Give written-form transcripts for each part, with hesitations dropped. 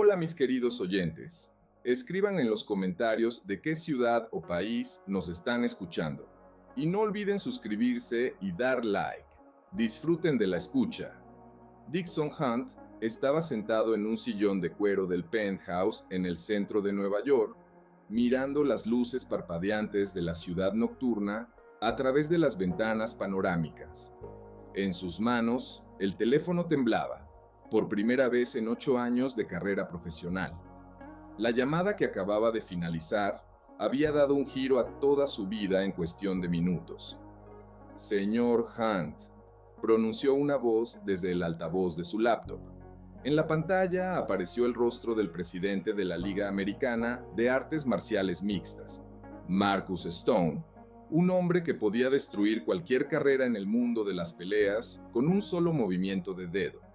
Hola mis queridos oyentes. Escriban en los comentarios de qué ciudad o país nos están escuchando. Y no olviden suscribirse y dar like. Disfruten de la escucha. Dixon Hunt estaba sentado en un sillón de cuero del penthouse en el centro de Nueva York, mirando las luces parpadeantes de la ciudad nocturna a través de las ventanas panorámicas. En sus manos, el teléfono temblaba, por primera vez en 8 años de carrera profesional. La llamada que acababa de finalizar había dado un giro a toda su vida en cuestión de minutos. Señor Hunt, pronunció una voz desde el altavoz de su laptop. En la pantalla apareció el rostro del presidente de la Liga Americana de Artes Marciales Mixtas, Marcus Stone, un hombre que podía destruir cualquier carrera en el mundo de las peleas con un solo movimiento de dedo.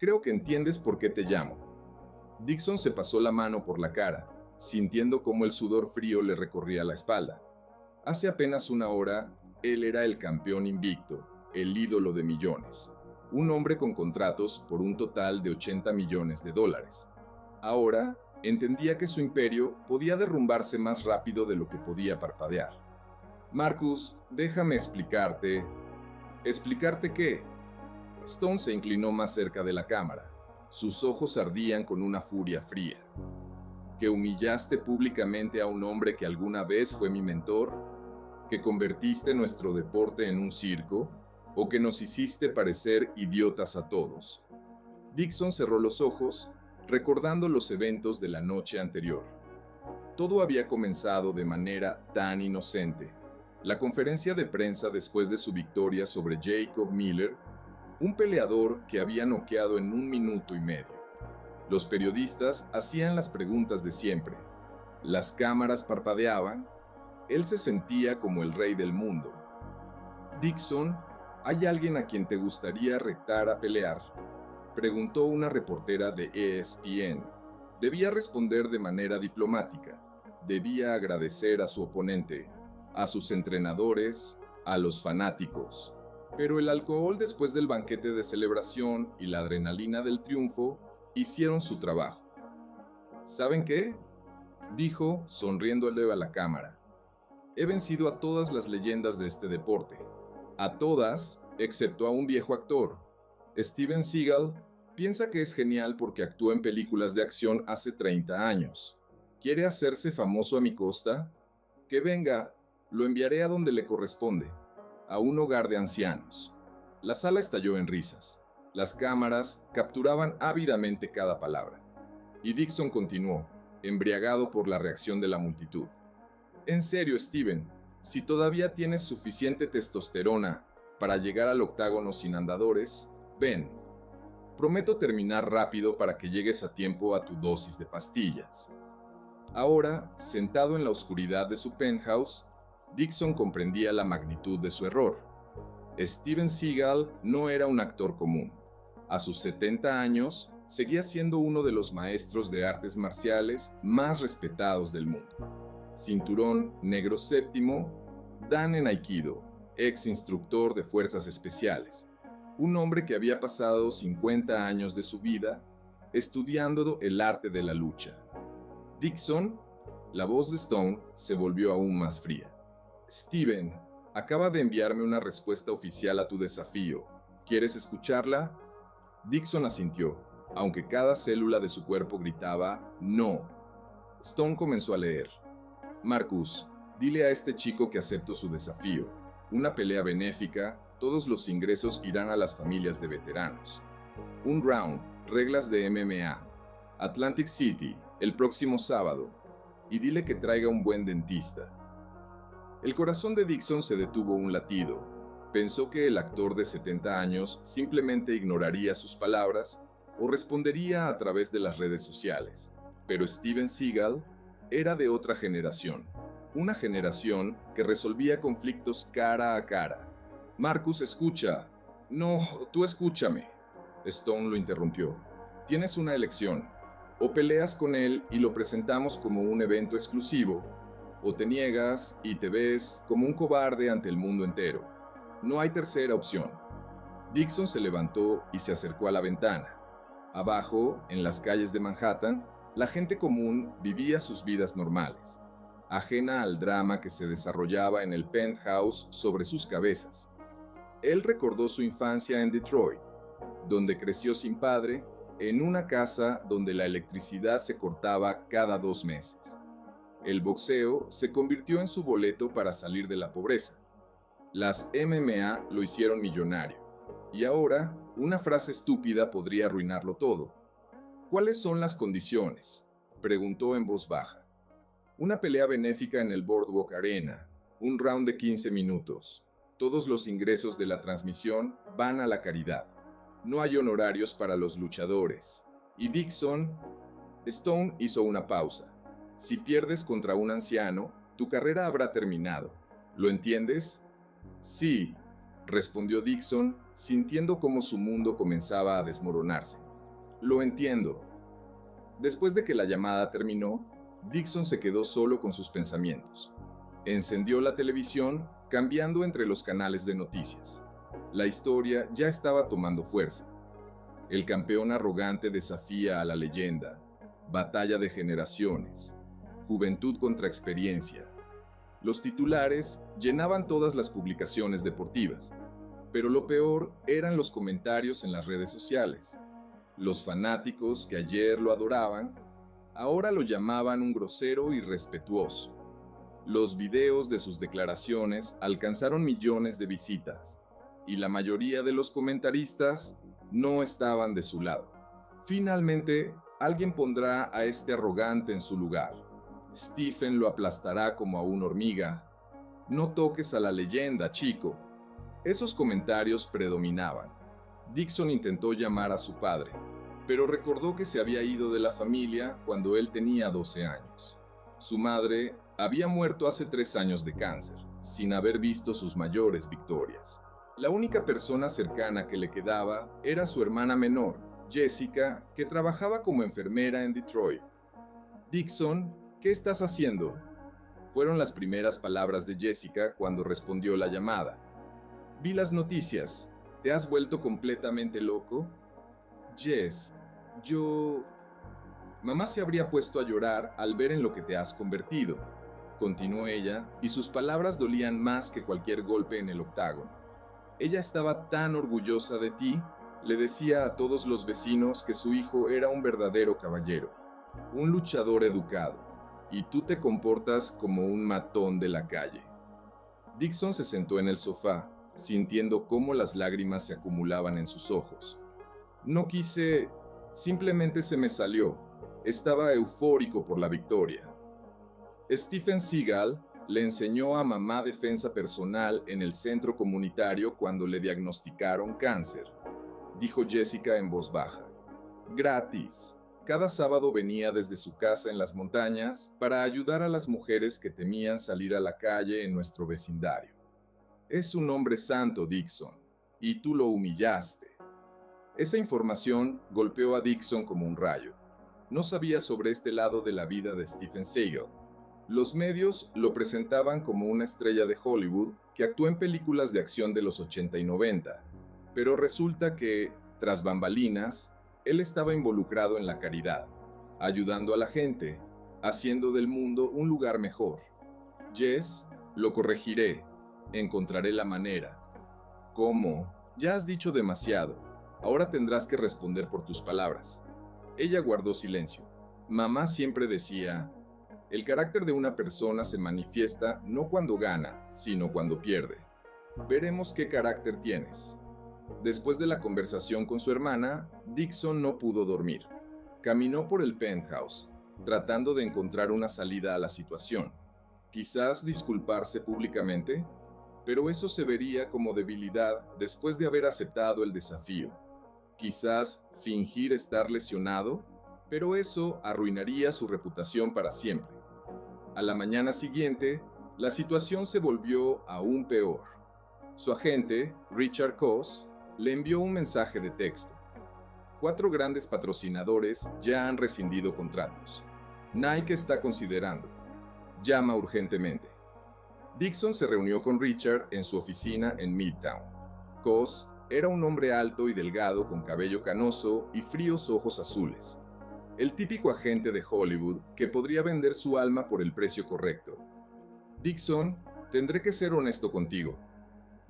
Creo que entiendes por qué te llamo. Dixon se pasó la mano por la cara, sintiendo cómo el sudor frío le recorría la espalda. Hace apenas una hora, él era el campeón invicto, el ídolo de millones, un hombre con contratos por un total de $80 millones. Ahora, entendía que su imperio podía derrumbarse más rápido de lo que podía parpadear. Marcus, déjame explicarte. ¿Explicarte qué? Stone se inclinó más cerca de la cámara. Sus ojos ardían con una furia fría. ¿Que humillaste públicamente a un hombre que alguna vez fue mi mentor? ¿Que convertiste nuestro deporte en un circo? ¿O que nos hiciste parecer idiotas a todos? Dixon cerró los ojos, recordando los eventos de la noche anterior. Todo había comenzado de manera tan inocente. La conferencia de prensa después de su victoria sobre Jacob Miller, un peleador que había noqueado en 1 minuto y medio. Los periodistas hacían las preguntas de siempre. Las cámaras parpadeaban. Él se sentía como el rey del mundo. Dixon, ¿hay alguien a quien te gustaría retar a pelear?, preguntó una reportera de ESPN. Debía responder de manera diplomática. Debía agradecer a su oponente, a sus entrenadores, a los fanáticos. Pero el alcohol después del banquete de celebración y la adrenalina del triunfo hicieron su trabajo. ¿Saben qué?, dijo, sonriéndole a la cámara. He vencido a todas las leyendas de este deporte. A todas, excepto a un viejo actor. Steven Seagal piensa que es genial porque actuó en películas de acción hace 30 años. ¿Quiere hacerse famoso a mi costa? Que venga, lo enviaré a donde le corresponde, a un hogar de ancianos. La sala estalló en risas. Las cámaras capturaban ávidamente cada palabra. Y Dixon continuó, embriagado por la reacción de la multitud. En serio, Steven, si todavía tienes suficiente testosterona para llegar al octágono sin andadores, ven. Prometo terminar rápido para que llegues a tiempo a tu dosis de pastillas. Ahora, sentado en la oscuridad de su penthouse, Dixon comprendía la magnitud de su error. Steven Seagal no era un actor común. A sus 70 años, seguía siendo uno de los maestros de artes marciales más respetados del mundo. Cinturón negro séptimo, dan en Aikido, ex instructor de fuerzas especiales. Un hombre que había pasado 50 años de su vida estudiando el arte de la lucha. Dixon, la voz de Stone se volvió aún más fría. Steven, acaba de enviarme una respuesta oficial a tu desafío. ¿Quieres escucharla? Dixon asintió, aunque cada célula de su cuerpo gritaba «no». Stone comenzó a leer. Marcus, dile a este chico que acepto su desafío. Una pelea benéfica, todos los ingresos irán a las familias de veteranos. Un round, reglas de MMA. Atlantic City, el próximo sábado. Y dile que traiga un buen dentista. El corazón de Dixon se detuvo un latido. Pensó que el actor de 70 años simplemente ignoraría sus palabras o respondería a través de las redes sociales. Pero Steven Seagal era de otra generación. Una generación que resolvía conflictos cara a cara. Marcus, escucha. No, tú escúchame. Stone lo interrumpió. Tienes una elección. O peleas con él y lo presentamos como un evento exclusivo, o te niegas y te ves como un cobarde ante el mundo entero. No hay tercera opción. Dixon se levantó y se acercó a la ventana. Abajo, en las calles de Manhattan, la gente común vivía sus vidas normales, ajena al drama que se desarrollaba en el penthouse sobre sus cabezas. Él recordó su infancia en Detroit, donde creció sin padre, en una casa donde la electricidad se cortaba cada 2 meses. El boxeo se convirtió en su boleto para salir de la pobreza. Las MMA lo hicieron millonario. Y ahora, una frase estúpida podría arruinarlo todo. ¿Cuáles son las condiciones?, preguntó en voz baja. Una pelea benéfica en el Boardwalk Arena, un round de 15 minutos. Todos los ingresos de la transmisión van a la caridad. No hay honorarios para los luchadores. Y Stone hizo una pausa. Si pierdes contra un anciano, tu carrera habrá terminado. ¿Lo entiendes? Sí, respondió Dixon, sintiendo cómo su mundo comenzaba a desmoronarse. Lo entiendo. Después de que la llamada terminó, Dixon se quedó solo con sus pensamientos. Encendió la televisión, cambiando entre los canales de noticias. La historia ya estaba tomando fuerza. El campeón arrogante desafía a la leyenda. Batalla de generaciones. Juventud contra experiencia. Los titulares llenaban todas las publicaciones deportivas, pero lo peor eran los comentarios en las redes sociales. Los fanáticos que ayer lo adoraban, ahora lo llamaban un grosero irrespetuoso. Los videos de sus declaraciones alcanzaron millones de visitas, y la mayoría de los comentaristas no estaban de su lado. Finalmente, alguien pondrá a este arrogante en su lugar. Stephen lo aplastará como a una hormiga. No toques a la leyenda, chico. Esos comentarios predominaban. Dixon intentó llamar a su padre, pero recordó que se había ido de la familia cuando él tenía 12 años. Su madre había muerto hace 3 años de cáncer, sin haber visto sus mayores victorias. La única persona cercana que le quedaba era su hermana menor, Jessica, que trabajaba como enfermera en Detroit. Dixon, ¿qué estás haciendo?, fueron las primeras palabras de Jessica cuando respondió la llamada. Vi las noticias. ¿Te has vuelto completamente loco? Jess, Mamá se habría puesto a llorar al ver en lo que te has convertido, continuó ella, y sus palabras dolían más que cualquier golpe en el octágono. Ella estaba tan orgullosa de ti, le decía a todos los vecinos que su hijo era un verdadero caballero, un luchador educado, y tú te comportas como un matón de la calle. Dixon se sentó en el sofá, sintiendo cómo las lágrimas se acumulaban en sus ojos. No quise, simplemente se me salió. Estaba eufórico por la victoria. Stephen Seagal le enseñó a mamá defensa personal en el centro comunitario cuando le diagnosticaron cáncer, dijo Jessica en voz baja. Gratis. Cada sábado venía desde su casa en las montañas para ayudar a las mujeres que temían salir a la calle en nuestro vecindario. Es un hombre santo, Dixon, y tú lo humillaste. Esa información golpeó a Dixon como un rayo. No sabía sobre este lado de la vida de Stephen Seagal. Los medios lo presentaban como una estrella de Hollywood que actuó en películas de acción de los 80 y 90, pero resulta que, tras bambalinas, él estaba involucrado en la caridad, ayudando a la gente, haciendo del mundo un lugar mejor. Jess, lo corregiré, encontraré la manera. ¿Cómo? Ya has dicho demasiado, ahora tendrás que responder por tus palabras. Ella guardó silencio. Mamá siempre decía, el carácter de una persona se manifiesta no cuando gana, sino cuando pierde. Veremos qué carácter tienes. Después de la conversación con su hermana, Dixon no pudo dormir. Caminó por el penthouse, tratando de encontrar una salida a la situación. Quizás disculparse públicamente, pero eso se vería como debilidad después de haber aceptado el desafío. Quizás fingir estar lesionado, pero eso arruinaría su reputación para siempre. A la mañana siguiente, la situación se volvió aún peor. Su agente, Richard Koss, le envió un mensaje de texto. 4 grandes patrocinadores ya han rescindido contratos. Nike está considerando. Llama urgentemente. Dixon se reunió con Richard en su oficina en Midtown. Koss Era un hombre alto y delgado con cabello canoso y fríos ojos azules. El típico agente de Hollywood que podría vender su alma por el precio correcto. Dixon, tendré que ser honesto contigo,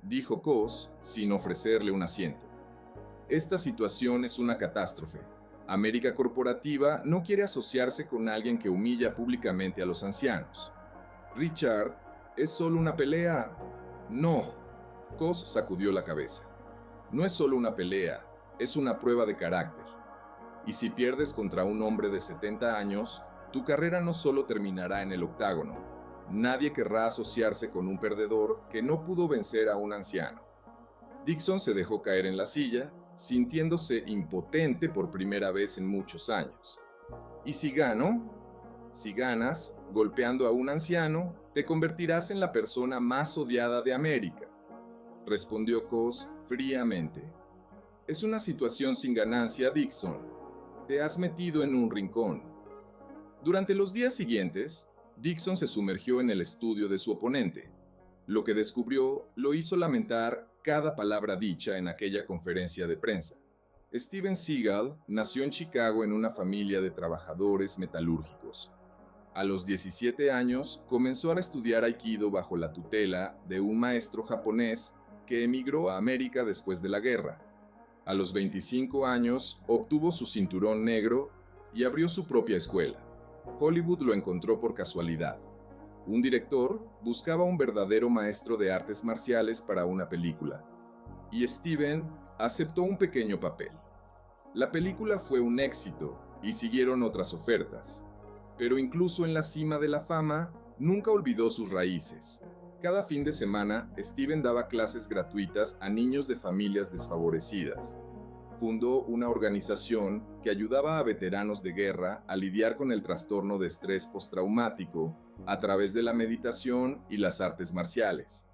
dijo Cos sin ofrecerle un asiento. Esta situación es una catástrofe. América Corporativa no quiere asociarse con alguien que humilla públicamente a los ancianos. Richard, ¿es solo una pelea? No. Cos sacudió la cabeza. No es solo una pelea, es una prueba de carácter. Y si pierdes contra un hombre de 70 años, tu carrera no solo terminará en el octágono. Nadie querrá asociarse con un perdedor que no pudo vencer a un anciano. Dixon se dejó caer en la silla, sintiéndose impotente por primera vez en muchos años. ¿Y si gano? Si ganas, golpeando a un anciano, te convertirás en la persona más odiada de América, respondió Cos fríamente. Es una situación sin ganancia, Dixon. Te has metido en un rincón. Durante los días siguientes, Dixon se sumergió en el estudio de su oponente. Lo que descubrió lo hizo lamentar cada palabra dicha en aquella conferencia de prensa. Steven Seagal nació en Chicago en una familia de trabajadores metalúrgicos. A los 17 años comenzó a estudiar Aikido bajo la tutela de un maestro japonés que emigró a América después de la guerra. A los 25 años obtuvo su cinturón negro y abrió su propia escuela. Hollywood lo encontró por casualidad. Un director buscaba un verdadero maestro de artes marciales para una película, y Steven aceptó un pequeño papel. La película fue un éxito y siguieron otras ofertas, pero incluso en la cima de la fama, nunca olvidó sus raíces. Cada fin de semana, Steven daba clases gratuitas a niños de familias desfavorecidas. Fundó una organización que ayudaba a veteranos de guerra a lidiar con el trastorno de estrés postraumático a través de la meditación y las artes marciales.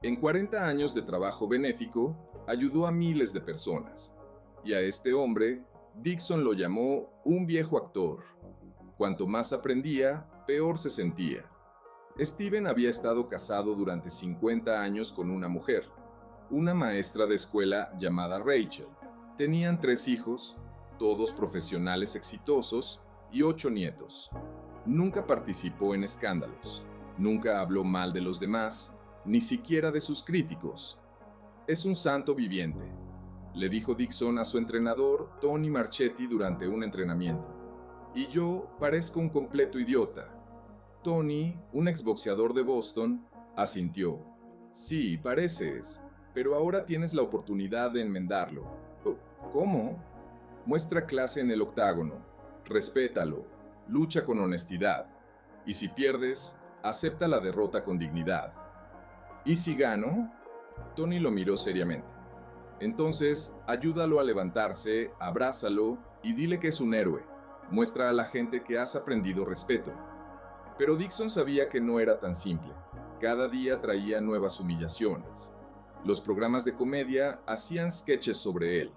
En 40 años de trabajo benéfico, ayudó a miles de personas. Y a este hombre, Dixon lo llamó un viejo actor. Cuanto más aprendía, peor se sentía. Steven había estado casado durante 50 años con una mujer, una maestra de escuela llamada Rachel. Tenían 3 hijos, todos profesionales exitosos, y 8 nietos. Nunca participó en escándalos, nunca habló mal de los demás, ni siquiera de sus críticos. Es un santo viviente, le dijo Dixon a su entrenador Tony Marchetti durante un entrenamiento. Y yo parezco un completo idiota. Tony, un exboxeador de Boston, asintió. Sí, pareces, pero ahora tienes la oportunidad de enmendarlo. ¿Cómo? Muestra clase en el octágono, respétalo, lucha con honestidad, y si pierdes, acepta la derrota con dignidad. ¿Y si gano? Tony lo miró seriamente. Entonces, ayúdalo a levantarse, abrázalo y dile que es un héroe. Muestra a la gente que has aprendido respeto. Pero Dixon sabía que no era tan simple. Cada día traía nuevas humillaciones. Los programas de comedia hacían sketches sobre él.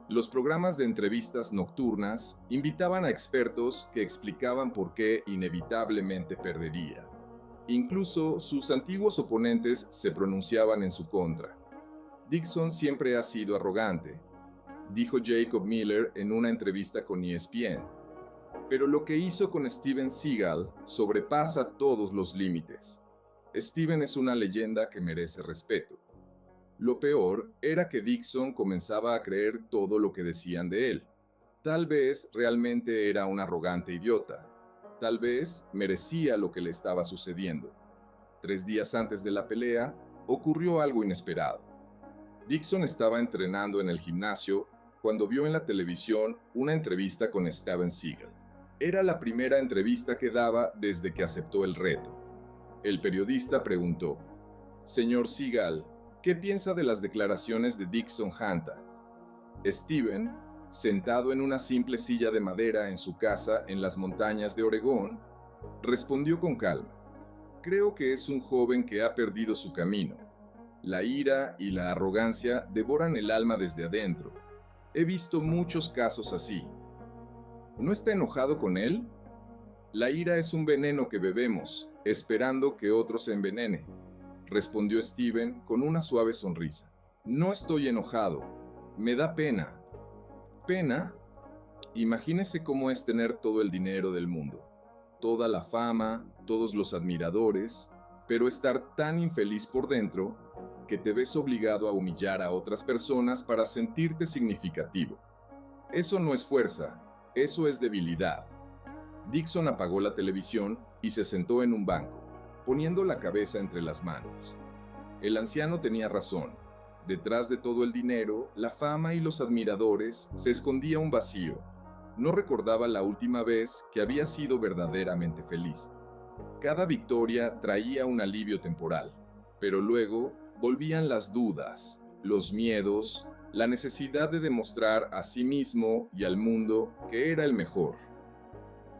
Los programas de entrevistas nocturnas invitaban a expertos que explicaban por qué inevitablemente perdería. Incluso sus antiguos oponentes se pronunciaban en su contra. Dixon siempre ha sido arrogante, dijo Jacob Miller en una entrevista con ESPN. Pero lo que hizo con Steven Seagal sobrepasa todos los límites. Steven es una leyenda que merece respeto. Lo peor era que Dixon comenzaba a creer todo lo que decían de él. Tal vez realmente era un arrogante idiota. Tal vez merecía lo que le estaba sucediendo. 3 días antes de la pelea, ocurrió algo inesperado. Dixon estaba entrenando en el gimnasio cuando vio en la televisión una entrevista con Steven Seagal. Era la primera entrevista que daba desde que aceptó el reto. El periodista preguntó: «Señor Seagal, ¿qué piensa de las declaraciones de Dixon Hanta?» Steven, sentado en una simple silla de madera en su casa en las montañas de Oregón, respondió con calma: «Creo que es un joven que ha perdido su camino. La ira y la arrogancia devoran el alma desde adentro. He visto muchos casos así». ¿No está enojado con él? La ira es un veneno que bebemos, esperando que otro se envenene, respondió Steven con una suave sonrisa. No estoy enojado. Me da pena. ¿Pena? Imagínese cómo es tener todo el dinero del mundo, toda la fama, todos los admiradores, pero estar tan infeliz por dentro que te ves obligado a humillar a otras personas para sentirte significativo. Eso no es fuerza, eso es debilidad. Dixon apagó la televisión y se sentó en un banco, poniendo la cabeza entre las manos. El anciano tenía razón. Detrás de todo el dinero, la fama y los admiradores, se escondía un vacío. No recordaba la última vez que había sido verdaderamente feliz. Cada victoria traía un alivio temporal, pero luego volvían las dudas, los miedos, la necesidad de demostrar a sí mismo y al mundo que era el mejor.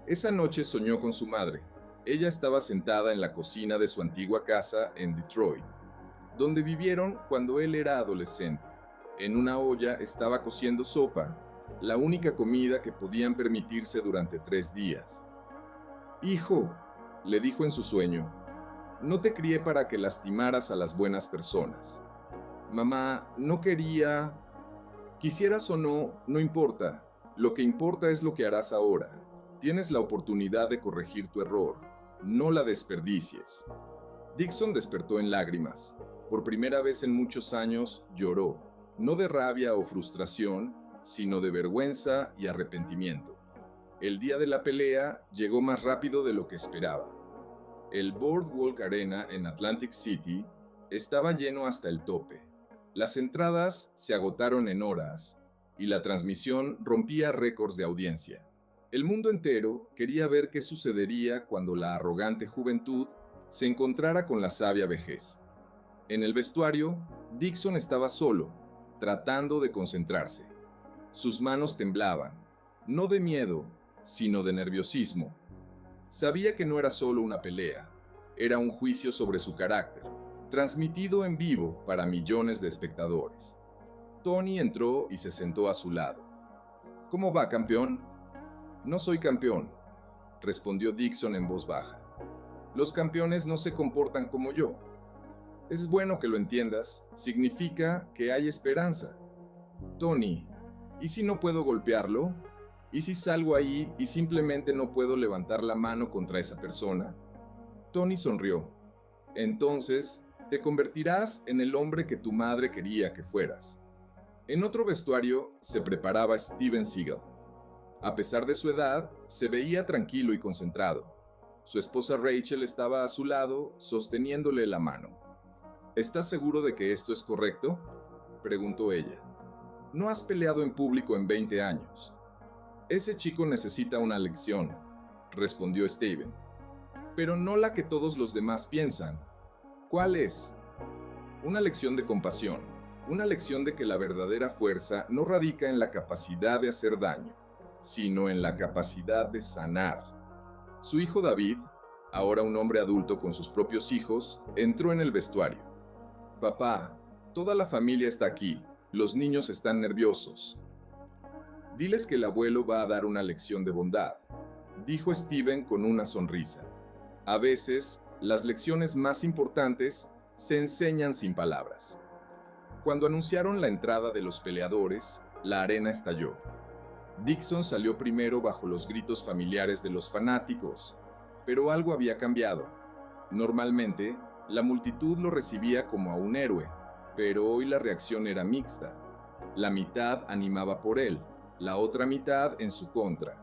Esa noche soñó con su madre. Ella estaba sentada en la cocina de su antigua casa en Detroit, donde vivieron cuando él era adolescente. En una olla estaba cociendo sopa, la única comida que podían permitirse durante 3 días. «Hijo», le dijo en su sueño, «no te crié para que lastimaras a las buenas personas. Mamá, no quería... Quisieras o no, no importa. Lo que importa es lo que harás ahora. Tienes la oportunidad de corregir tu error. No la desperdicies». Dixon despertó en lágrimas. Por primera vez en muchos años lloró, no de rabia o frustración, sino de vergüenza y arrepentimiento. El día de la pelea llegó más rápido de lo que esperaba. El Boardwalk Arena en Atlantic City estaba lleno hasta el tope. Las entradas se agotaron en horas y la transmisión rompía récords de audiencia. El mundo entero quería ver qué sucedería cuando la arrogante juventud se encontrara con la sabia vejez. En el vestuario, Dixon estaba solo, tratando de concentrarse. Sus manos temblaban, no de miedo, sino de nerviosismo. Sabía que no era solo una pelea, era un juicio sobre su carácter, transmitido en vivo para millones de espectadores. Tony entró y se sentó a su lado. «¿Cómo va, campeón?» «No soy campeón», respondió Dixon en voz baja. «Los campeones no se comportan como yo. Es bueno que lo entiendas, significa que hay esperanza. Tony, ¿y si no puedo golpearlo? ¿Y si salgo ahí y simplemente no puedo levantar la mano contra esa persona?» Tony sonrió. «Entonces, te convertirás en el hombre que tu madre quería que fueras». En otro vestuario se preparaba Steven Seagal. A pesar de su edad, se veía tranquilo y concentrado. Su esposa Rachel estaba a su lado, sosteniéndole la mano. «¿Estás seguro de que esto es correcto?», preguntó ella. «No has peleado en público en 20 años. Ese chico necesita una lección», respondió Steven. «Pero no la que todos los demás piensan. ¿Cuál es?» «Una lección de compasión, una lección de que la verdadera fuerza no radica en la capacidad de hacer daño, sino en la capacidad de sanar». Su hijo David, ahora un hombre adulto con sus propios hijos, entró en el vestuario. «Papá, toda la familia está aquí. Los niños están nerviosos». «Diles que el abuelo va a dar una lección de bondad», dijo Steven con una sonrisa. «A veces, las lecciones más importantes se enseñan sin palabras». Cuando anunciaron la entrada de los peleadores, la arena estalló. Dixon salió primero bajo los gritos familiares de los fanáticos, pero algo había cambiado. Normalmente, la multitud lo recibía como a un héroe, pero hoy la reacción era mixta. La mitad animaba por él, la otra mitad en su contra.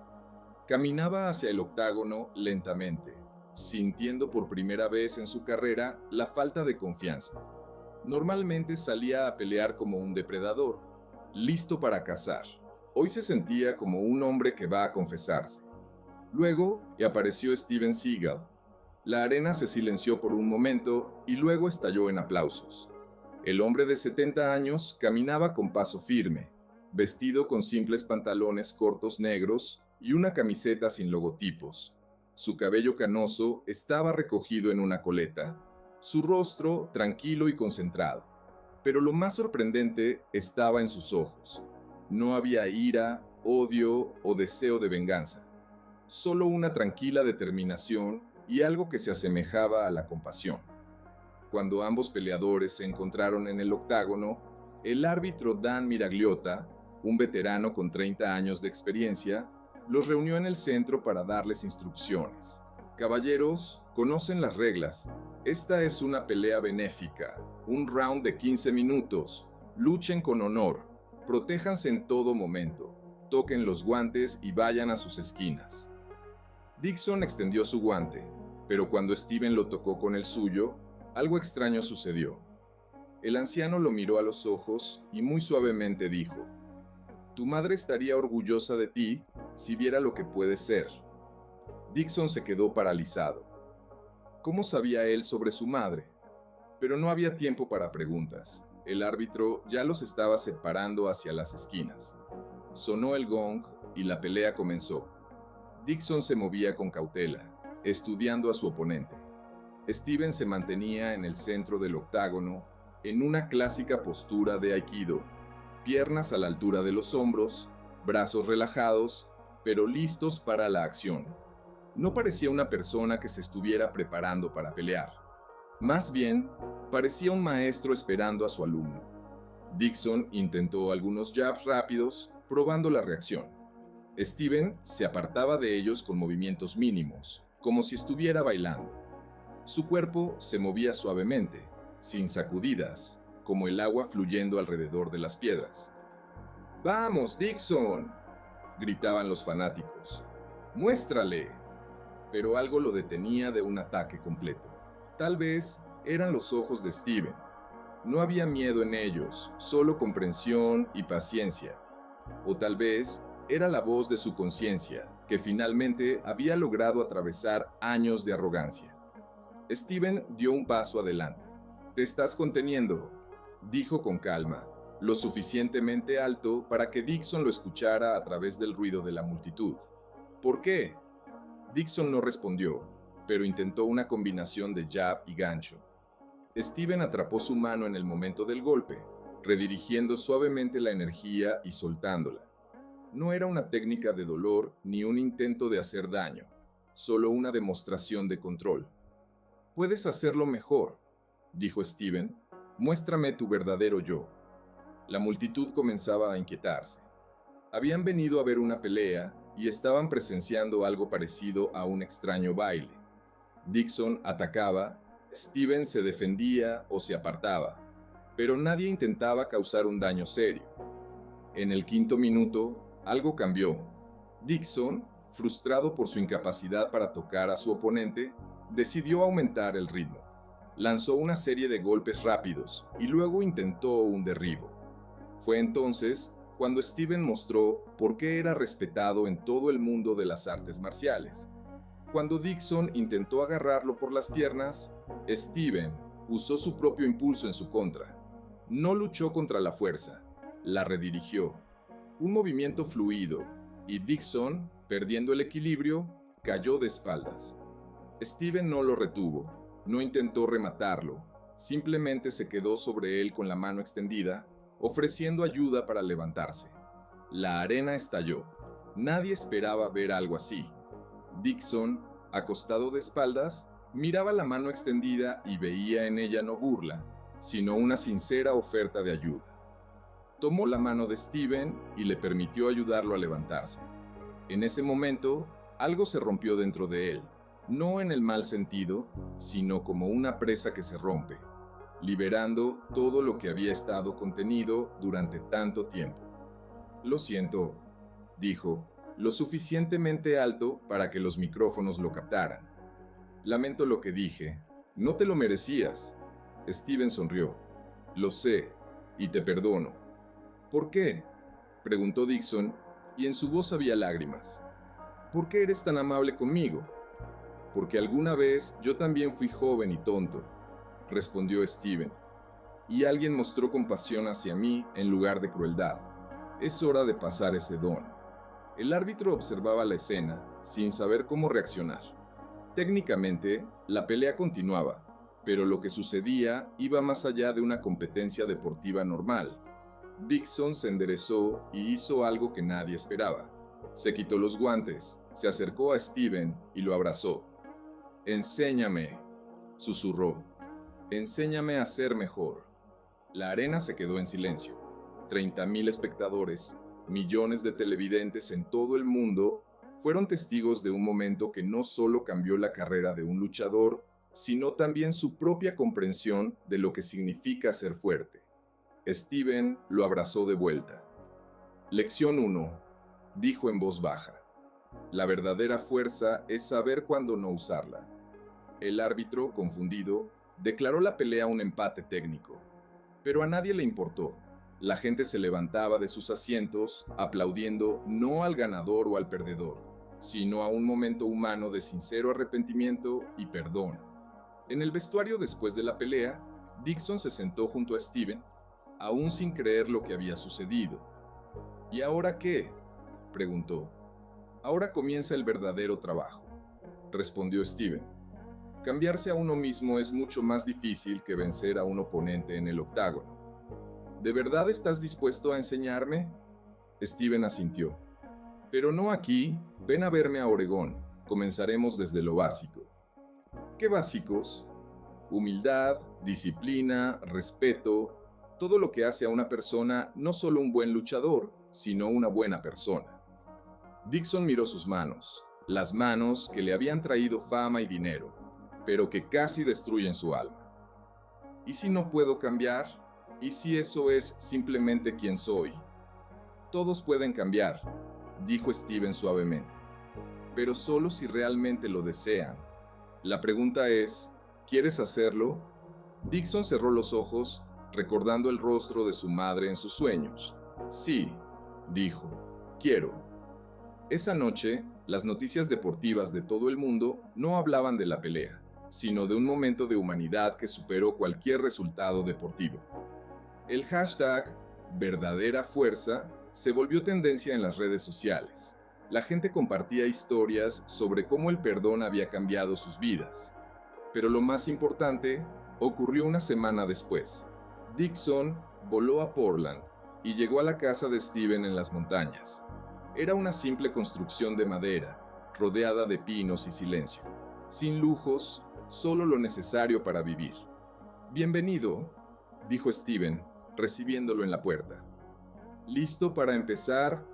Caminaba hacia el octágono lentamente, sintiendo por primera vez en su carrera la falta de confianza. Normalmente salía a pelear como un depredador, listo para cazar. Hoy se sentía como un hombre que va a confesarse. Luego apareció Steven Seagal. La arena se silenció por un momento y luego estalló en aplausos. El hombre de 70 años caminaba con paso firme, vestido con simples pantalones cortos negros y una camiseta sin logotipos. Su cabello canoso estaba recogido en una coleta, su rostro tranquilo y concentrado. Pero lo más sorprendente estaba en sus ojos. No había ira, odio o deseo de venganza, solo una tranquila determinación y algo que se asemejaba a la compasión. Cuando ambos peleadores se encontraron en el octágono, El árbitro Dan Miragliotta, un veterano con 30 años de experiencia, los reunió en el centro para darles instrucciones. Caballeros, conocen las reglas. Esta es una pelea benéfica, un round de 15 minutos. Luchen con honor, protéjanse en todo momento, toquen los guantes y vayan a sus esquinas. Dixon extendió su guante, pero cuando Steven lo tocó con el suyo, algo extraño sucedió. El anciano lo miró a los ojos y muy suavemente dijo: «Tu madre estaría orgullosa de ti si viera lo que puedes ser». Dixon se quedó paralizado. ¿Cómo sabía él sobre su madre? Pero no había tiempo para preguntas. El árbitro ya los estaba separando hacia las esquinas. Sonó el gong y la pelea comenzó. Dixon se movía con cautela, estudiando a su oponente. Steven se mantenía en el centro del octágono, en una clásica postura de aikido, piernas a la altura de los hombros, brazos relajados, pero listos para la acción. No parecía una persona que se estuviera preparando para pelear. Más bien, parecía un maestro esperando a su alumno. Dixon intentó algunos jabs rápidos, probando la reacción. Steven se apartaba de ellos con movimientos mínimos, como si estuviera bailando. Su cuerpo se movía suavemente, sin sacudidas, como el agua fluyendo alrededor de las piedras. «¡Vamos, Dixon!», gritaban los fanáticos. «¡Muéstrale!». Pero algo lo detenía de un ataque completo. Tal vez eran los ojos de Steven. No había miedo en ellos, solo comprensión y paciencia. O tal vez era la voz de su conciencia, que finalmente había logrado atravesar años de arrogancia. Steven dio un paso adelante. «Te estás conteniendo», dijo con calma, lo suficientemente alto para que Dixon lo escuchara a través del ruido de la multitud. «¿Por qué?». Dixon no respondió, pero intentó una combinación de jab y gancho. Steven atrapó su mano en el momento del golpe, redirigiendo suavemente la energía y soltándola. No era una técnica de dolor ni un intento de hacer daño, solo una demostración de control. «Puedes hacerlo mejor», dijo Steven. «Muéstrame tu verdadero yo». La multitud comenzaba a inquietarse. Habían venido a ver una pelea y estaban presenciando algo parecido a un extraño baile. Dixon atacaba, Steven se defendía o se apartaba, pero nadie intentaba causar un daño serio. En el 5º minuto, algo cambió. Dixon, frustrado por su incapacidad para tocar a su oponente, decidió aumentar el ritmo. Lanzó una serie de golpes rápidos y luego intentó un derribo. Fue entonces cuando Steven mostró por qué era respetado en todo el mundo de las artes marciales. Cuando Dixon intentó agarrarlo por las piernas, Steven usó su propio impulso en su contra. No luchó contra la fuerza, la redirigió. Un movimiento fluido, y Dixon, perdiendo el equilibrio, cayó de espaldas. Steven no lo retuvo, no intentó rematarlo, simplemente se quedó sobre él con la mano extendida, ofreciendo ayuda para levantarse. La arena estalló. Nadie esperaba ver algo así. Dixon, acostado de espaldas, miraba la mano extendida y veía en ella no burla, sino una sincera oferta de ayuda. Tomó la mano de Steven y le permitió ayudarlo a levantarse. En ese momento, algo se rompió dentro de él, no en el mal sentido, sino como una presa que se rompe, liberando todo lo que había estado contenido durante tanto tiempo. «Lo siento», dijo, lo suficientemente alto para que los micrófonos lo captaran. «Lamento lo que dije. No te lo merecías». Steven sonrió. «Lo sé, y te perdono». «¿Por qué?», preguntó Dixon, y en su voz había lágrimas. «¿Por qué eres tan amable conmigo?». «Porque alguna vez yo también fui joven y tonto», respondió Steven, «y alguien mostró compasión hacia mí en lugar de crueldad. Es hora de pasar ese don». El árbitro observaba la escena, sin saber cómo reaccionar. Técnicamente, la pelea continuaba, pero lo que sucedía iba más allá de una competencia deportiva normal. Dixon se enderezó y hizo algo que nadie esperaba. Se quitó los guantes, se acercó a Steven y lo abrazó. «Enséñame», susurró. «Enséñame a ser mejor». La arena se quedó en silencio. 30.000 espectadores, millones de televidentes en todo el mundo, fueron testigos de un momento que no solo cambió la carrera de un luchador, sino también su propia comprensión de lo que significa ser fuerte. Steven lo abrazó de vuelta. Lección 1, dijo en voz baja. La verdadera fuerza es saber cuándo no usarla. El árbitro, confundido, declaró la pelea un empate técnico. Pero a nadie le importó. La gente se levantaba de sus asientos, aplaudiendo no al ganador o al perdedor, sino a un momento humano de sincero arrepentimiento y perdón. En el vestuario después de la pelea, Dixon se sentó junto a Steven, aún sin creer lo que había sucedido. ¿Y ahora qué?, preguntó. Ahora comienza el verdadero trabajo, respondió Steven. Cambiarse a uno mismo es mucho más difícil que vencer a un oponente en el octágono. ¿De verdad estás dispuesto a enseñarme? Steven asintió. Pero no aquí, ven a verme a Oregón. Comenzaremos desde lo básico. ¿Qué básicos? Humildad, disciplina, respeto, todo lo que hace a una persona no solo un buen luchador, sino una buena persona. Dixon miró sus manos, las manos que le habían traído fama y dinero, pero que casi destruyen su alma. ¿Y si no puedo cambiar? ¿Y si eso es simplemente quien soy? Todos pueden cambiar, dijo Steven suavemente, pero solo si realmente lo desean. La pregunta es, ¿quieres hacerlo? Dixon cerró los ojos, recordando el rostro de su madre en sus sueños. Sí, dijo, quiero. Esa noche, las noticias deportivas de todo el mundo no hablaban de la pelea, sino de un momento de humanidad que superó cualquier resultado deportivo. El hashtag verdadera fuerza se volvió tendencia en las redes sociales. La gente compartía historias sobre cómo el perdón había cambiado sus vidas. Pero lo más importante ocurrió una semana después. Dixon voló a Portland y llegó a la casa de Steven en las montañas. Era una simple construcción de madera, rodeada de pinos y silencio. Sin lujos, solo lo necesario para vivir. Bienvenido, dijo Steven, recibiéndolo en la puerta. ¿Listo para empezar?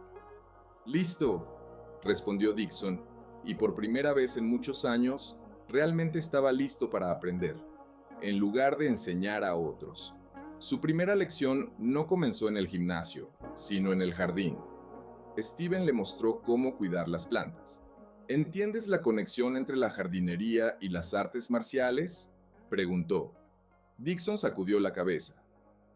Listo, respondió Dixon, y por primera vez en muchos años, realmente estaba listo para aprender, en lugar de enseñar a otros. Su primera lección no comenzó en el gimnasio, sino en el jardín. Steven le mostró cómo cuidar las plantas. ¿Entiendes la conexión entre la jardinería y las artes marciales?, preguntó. Dixon sacudió la cabeza.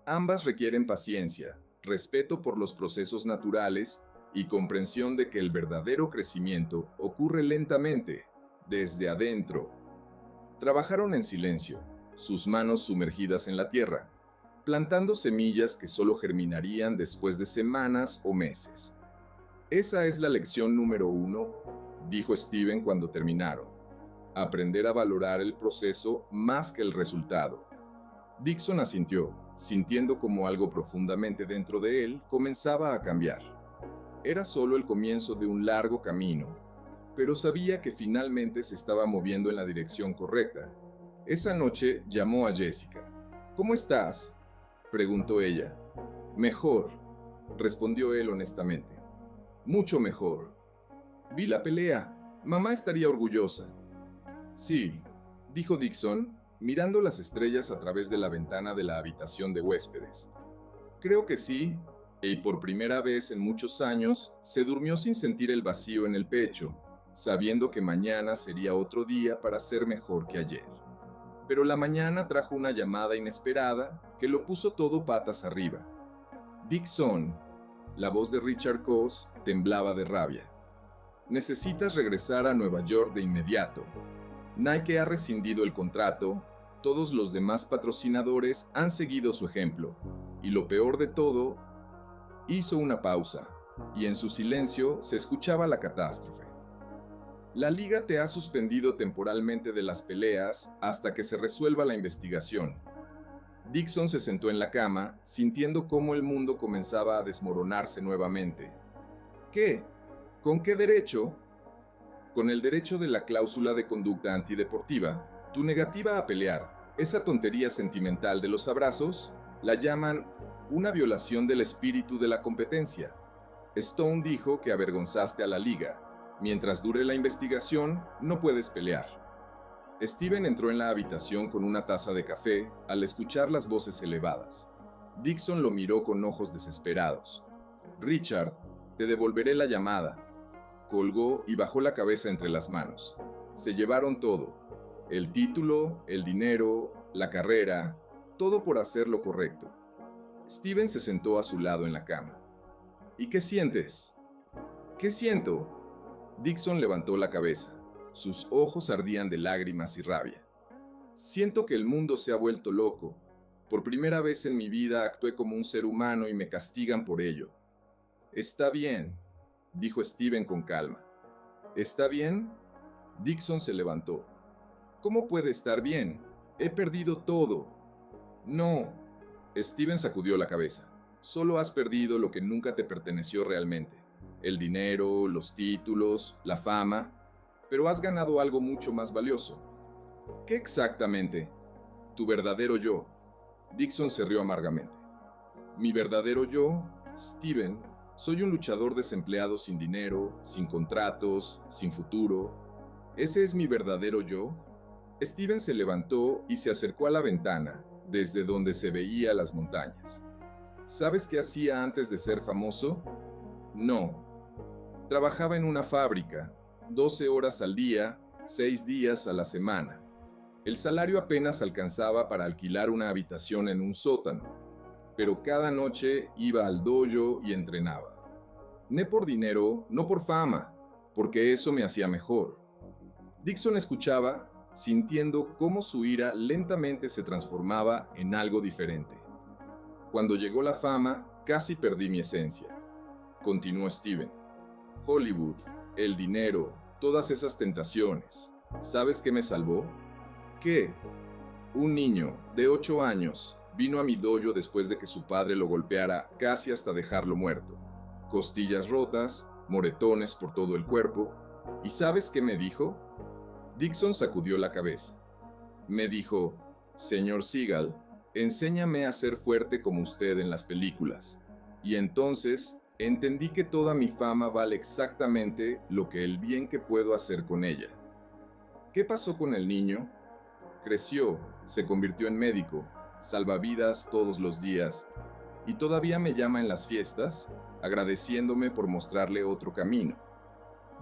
Ambas requieren paciencia, respeto por los procesos naturales y comprensión de que el verdadero crecimiento ocurre lentamente, desde adentro. Trabajaron en silencio, sus manos sumergidas en la tierra, plantando semillas que solo germinarían después de semanas o meses. Esa es la lección número 1, dijo Steven cuando terminaron. Aprender a valorar el proceso más que el resultado. Dixon asintió, sintiendo como algo profundamente dentro de él comenzaba a cambiar. Era solo el comienzo de un largo camino, pero sabía que finalmente se estaba moviendo en la dirección correcta. Esa noche llamó a Jessica. ¿Cómo estás?, preguntó ella. Mejor, respondió él honestamente. Mucho mejor. Vi la pelea. Mamá estaría orgullosa. Sí, dijo Dixon, mirando las estrellas a través de la ventana de la habitación de huéspedes. Creo que sí, y por primera vez en muchos años se durmió sin sentir el vacío en el pecho, sabiendo que mañana sería otro día para ser mejor que ayer. Pero la mañana trajo una llamada inesperada que lo puso todo patas arriba. Dixon, la voz de Richard Coase temblaba de rabia. Necesitas regresar a Nueva York de inmediato. Nike ha rescindido el contrato, todos los demás patrocinadores han seguido su ejemplo, y lo peor de todo, hizo una pausa, y en su silencio se escuchaba la catástrofe. La liga te ha suspendido temporalmente de las peleas hasta que se resuelva la investigación. Dixon se sentó en la cama, sintiendo cómo el mundo comenzaba a desmoronarse nuevamente. ¿Qué? ¿Con qué derecho? Con el derecho de la cláusula de conducta antideportiva, tu negativa a pelear, esa tontería sentimental de los abrazos, La llaman una violación del espíritu de la competencia. Stone dijo que avergonzaste a la liga. Mientras dure la investigación, no puedes pelear. Steven entró en la habitación con una taza de café al escuchar las voces elevadas. Dixon lo miró con ojos desesperados. Richard, te devolveré la llamada. Colgó y bajó la cabeza entre las manos. Se llevaron todo. El título, el dinero, la carrera, todo por hacer lo correcto. Steven se sentó a su lado en la cama. ¿Y qué sientes? ¿Qué siento? Dixon levantó la cabeza. Sus ojos ardían de lágrimas y rabia. Siento que el mundo se ha vuelto loco. Por primera vez en mi vida actué como un ser humano y me castigan por ello. Está bien, dijo Steven con calma. ¿Está bien? Dixon se levantó. ¿Cómo puede estar bien? He perdido todo. No. Steven sacudió la cabeza. Solo has perdido lo que nunca te perteneció realmente. El dinero, los títulos, la fama. Pero has ganado algo mucho más valioso. ¿Qué exactamente? Tu verdadero yo. Dixon se rió amargamente. Mi verdadero yo, Steven, soy un luchador desempleado sin dinero, sin contratos, sin futuro. ¿Ese es mi verdadero yo? Steven se levantó y se acercó a la ventana, desde donde se veía las montañas. ¿Sabes qué hacía antes de ser famoso? No. Trabajaba en una fábrica, 12 horas al día, 6 días a la semana. El salario apenas alcanzaba para alquilar una habitación en un sótano, pero cada noche iba al dojo y entrenaba. No por dinero, no por fama, porque eso me hacía mejor. Dixon escuchaba, sintiendo cómo su ira lentamente se transformaba en algo diferente. Cuando llegó la fama, casi perdí mi esencia. Continuó Steven. Hollywood, el dinero, todas esas tentaciones. ¿Sabes qué me salvó? ¿Qué? Un niño de 8 años vino a mi dojo después de que su padre lo golpeara casi hasta dejarlo muerto. Costillas rotas, moretones por todo el cuerpo. ¿Y sabes qué me dijo? Dixon sacudió la cabeza. Me dijo, señor Seagal, enséñame a ser fuerte como usted en las películas. Y entonces entendí que toda mi fama vale exactamente lo que el bien que puedo hacer con ella. ¿Qué pasó con el niño? Creció, se convirtió en médico, salvavidas todos los días, y todavía me llama en las fiestas, agradeciéndome por mostrarle otro camino.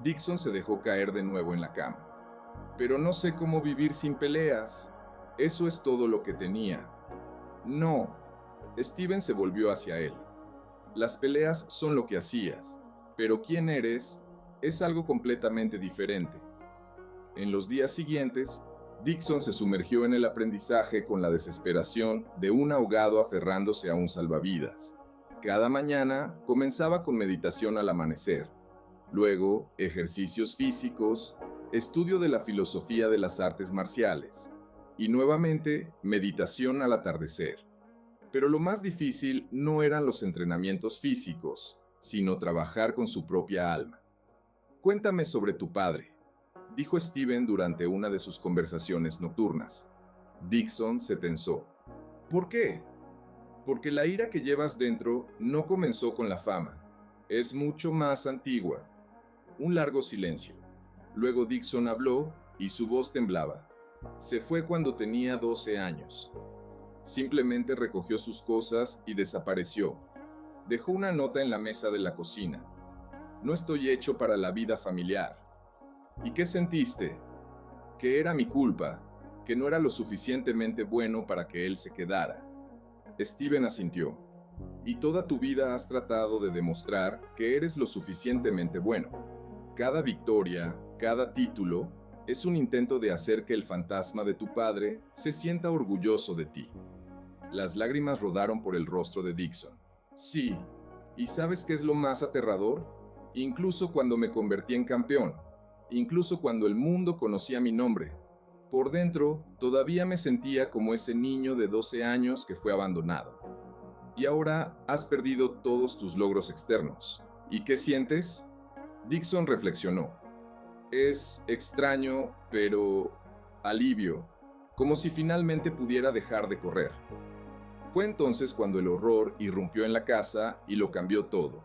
Dixon se dejó caer de nuevo en la cama. Pero no sé cómo vivir sin peleas. Eso es todo lo que tenía. No. Steven se volvió hacia él. Las peleas son lo que hacías, pero quién eres es algo completamente diferente. En los días siguientes, Dixon se sumergió en el aprendizaje con la desesperación de un ahogado aferrándose a un salvavidas. Cada mañana comenzaba con meditación al amanecer, luego ejercicios físicos, estudio de la filosofía de las artes marciales y nuevamente meditación al atardecer. Pero lo más difícil no eran los entrenamientos físicos, sino trabajar con su propia alma. Cuéntame sobre tu padre, dijo Steven durante una de sus conversaciones nocturnas. Dixon se tensó. ¿Por qué? Porque la ira que llevas dentro no comenzó con la fama. Es mucho más antigua. Un largo silencio. Luego Dixon habló y su voz temblaba. Se fue cuando tenía 12 años. Simplemente recogió sus cosas y desapareció. Dejó una nota en la mesa de la cocina. No estoy hecho para la vida familiar. ¿Y qué sentiste? Que era mi culpa, que no era lo suficientemente bueno para que él se quedara. Steven asintió. Y toda tu vida has tratado de demostrar que eres lo suficientemente bueno. Cada victoria, cada título, es un intento de hacer que el fantasma de tu padre se sienta orgulloso de ti. Las lágrimas rodaron por el rostro de Dixon. Sí, ¿y sabes qué es lo más aterrador? Incluso cuando me convertí en campeón, incluso cuando el mundo conocía mi nombre, por dentro todavía me sentía como ese niño de 12 años que fue abandonado. Y ahora has perdido todos tus logros externos. ¿Y qué sientes? Dixon reflexionó. Es extraño, pero alivio, como si finalmente pudiera dejar de correr. Fue entonces cuando el horror irrumpió en la casa y lo cambió todo.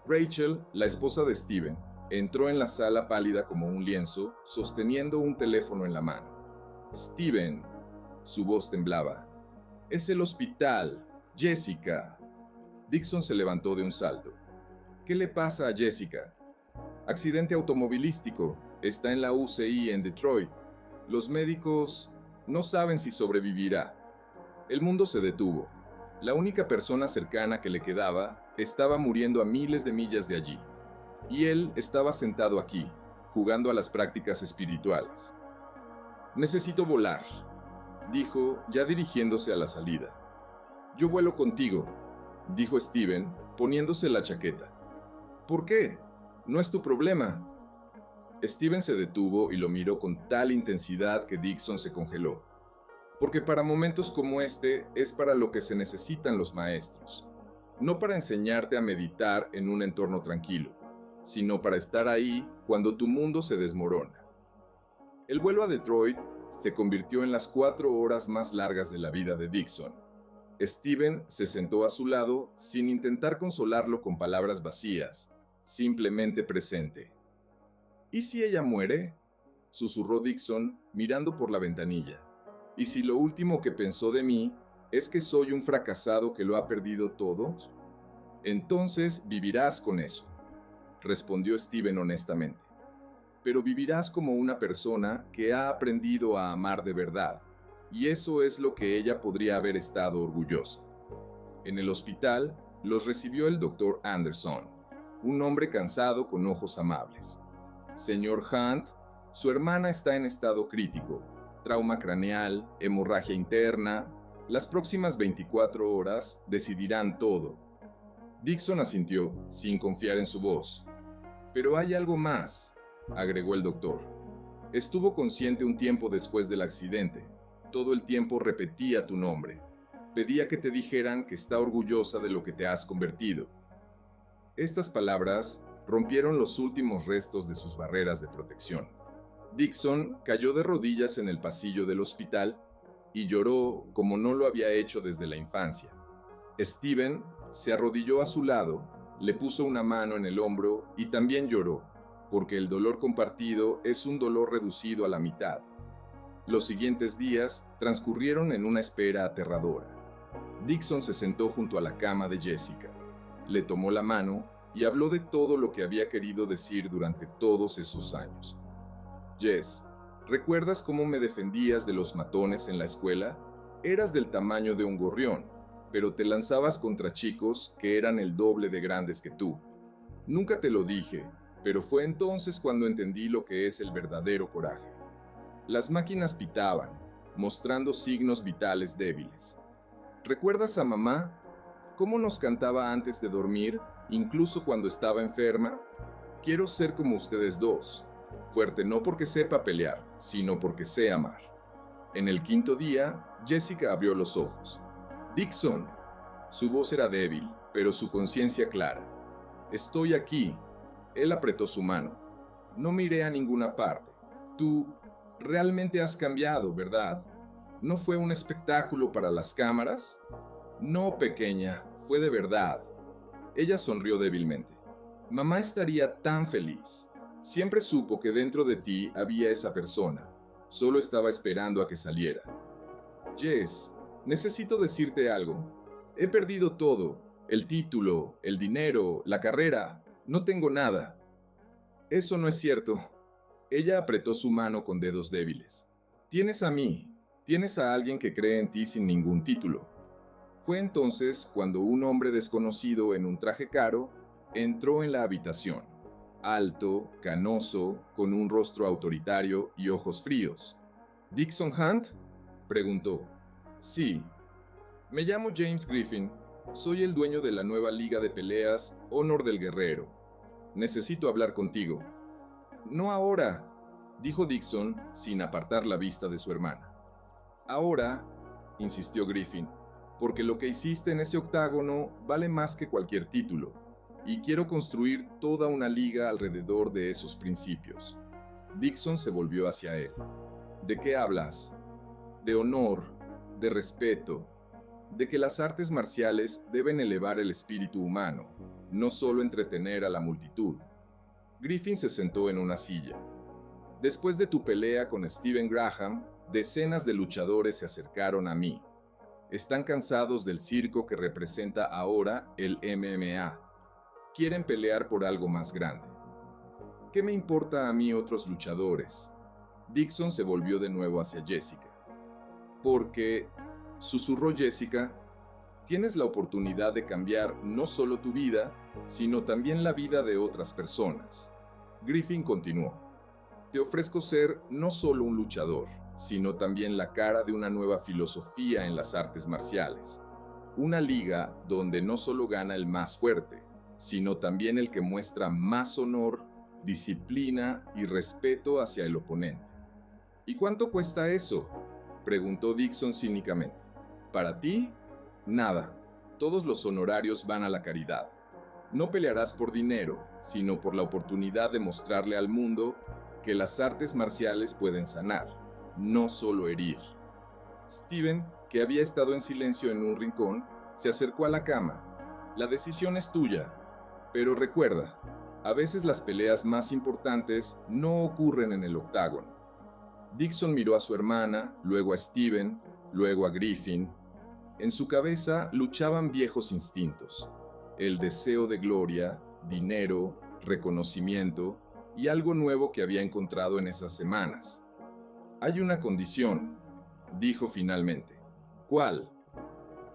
Rachel, la esposa de Steven, entró en la sala pálida como un lienzo, sosteniendo un teléfono en la mano. «Steven», su voz temblaba. «Es el hospital. Jessica». Dixon se levantó de un salto. «¿Qué le pasa a Jessica?» «Accidente automovilístico. Está en la UCI en Detroit. Los médicos no saben si sobrevivirá». El mundo se detuvo. La única persona cercana que le quedaba estaba muriendo a miles de millas de allí. Y él estaba sentado aquí, jugando a las prácticas espirituales. «Necesito volar», dijo, ya dirigiéndose a la salida. «Yo vuelo contigo», dijo Steven, poniéndose la chaqueta. «¿Por qué? No es tu problema». Steven se detuvo y lo miró con tal intensidad que Dixon se congeló. Porque para momentos como este es para lo que se necesitan los maestros. No para enseñarte a meditar en un entorno tranquilo, sino para estar ahí cuando tu mundo se desmorona. El vuelo a Detroit se convirtió en las 4 horas más largas de la vida de Dixon. Steven se sentó a su lado sin intentar consolarlo con palabras vacías, simplemente presente. «¿Y si ella muere?», susurró Dixon mirando por la ventanilla. «¿Y si lo último que pensó de mí es que soy un fracasado que lo ha perdido todo?». «Entonces vivirás con eso», respondió Steven honestamente. «Pero vivirás como una persona que ha aprendido a amar de verdad, y eso es lo que ella podría haber estado orgullosa». En el hospital los recibió el Dr. Anderson, un hombre cansado con ojos amables. «Señor Hunt, su hermana está en estado crítico. Trauma craneal, hemorragia interna. Las próximas 24 horas decidirán todo». Dixon asintió, sin confiar en su voz. «Pero hay algo más», agregó el doctor. «Estuvo consciente un tiempo después del accidente. Todo el tiempo repetía tu nombre. Pedía que te dijeran que está orgullosa de lo que te has convertido». Estas palabras rompieron los últimos restos de sus barreras de protección. Dixon cayó de rodillas en el pasillo del hospital y lloró como no lo había hecho desde la infancia. Steven se arrodilló a su lado, le puso una mano en el hombro y también lloró, porque el dolor compartido es un dolor reducido a la mitad. Los siguientes días transcurrieron en una espera aterradora. Dixon se sentó junto a la cama de Jessica, le tomó la mano y habló de todo lo que había querido decir durante todos esos años. «Jess, ¿recuerdas cómo me defendías de los matones en la escuela? Eras del tamaño de un gorrión, pero te lanzabas contra chicos que eran el doble de grandes que tú. Nunca te lo dije, pero fue entonces cuando entendí lo que es el verdadero coraje. Las máquinas pitaban, mostrando signos vitales débiles. ¿Recuerdas a mamá? ¿Cómo nos cantaba antes de dormir, incluso cuando estaba enferma? Quiero ser como ustedes dos. Fuerte no porque sepa pelear, sino porque sé amar». En el 5.º día, Jessica abrió los ojos. «Dixon». Su voz era débil, pero su conciencia clara. «Estoy aquí». Él apretó su mano. «No miré a ninguna parte. Tú realmente has cambiado, ¿verdad? ¿No fue un espectáculo para las cámaras?». «No, pequeña, fue de verdad». Ella sonrió débilmente. «Mamá estaría tan feliz. Siempre supo que dentro de ti había esa persona. Solo estaba esperando a que saliera». «Jess, necesito decirte algo. He perdido todo. El título, el dinero, la carrera. No tengo nada». «Eso no es cierto». Ella apretó su mano con dedos débiles. «Tienes a mí. Tienes a alguien que cree en ti sin ningún título». Fue entonces cuando un hombre desconocido en un traje caro entró en la habitación. Alto, canoso, con un rostro autoritario y ojos fríos. «¿Dixon Hunt?», preguntó. «Sí. Me llamo James Griffin. Soy el dueño de la nueva liga de peleas Honor del Guerrero. Necesito hablar contigo». «No ahora», dijo Dixon sin apartar la vista de su hermana. «Ahora», insistió Griffin, «porque lo que hiciste en ese octágono vale más que cualquier título. Y quiero construir toda una liga alrededor de esos principios». Dixon se volvió hacia él. «¿De qué hablas?». «De honor, de respeto». de que las artes marciales deben elevar el espíritu humano, no solo entretener a la multitud. Griffin se sentó en una silla. Después de tu pelea con Stephen Graham, decenas de luchadores se acercaron a mí. Están cansados del circo que representa ahora el MMA. Quieren pelear por algo más grande. ¿Qué me importa a mí otros luchadores? Dixon se volvió de nuevo hacia Jessica. Porque, susurró Jessica, tienes la oportunidad de cambiar no solo tu vida, sino también la vida de otras personas. Griffin continuó. Te ofrezco ser no solo un luchador, sino también la cara de una nueva filosofía en las artes marciales. Una liga donde no solo gana el más fuerte, sino también el que muestra más honor, disciplina y respeto hacia el oponente. ¿Y cuánto cuesta eso?, preguntó Dixon cínicamente. ¿Para ti? Nada. Todos los honorarios van a la caridad. No pelearás por dinero, sino por la oportunidad de mostrarle al mundo que las artes marciales pueden sanar, no solo herir. Steven, que había estado en silencio en un rincón, se acercó a la cama. La decisión es tuya, pero recuerda, a veces las peleas más importantes no ocurren en el octágono. Dixon miró a su hermana, luego a Steven, luego a Griffin. En su cabeza luchaban viejos instintos: el deseo de gloria, dinero, reconocimiento y algo nuevo que había encontrado en esas semanas. Hay una condición, dijo finalmente. ¿Cuál?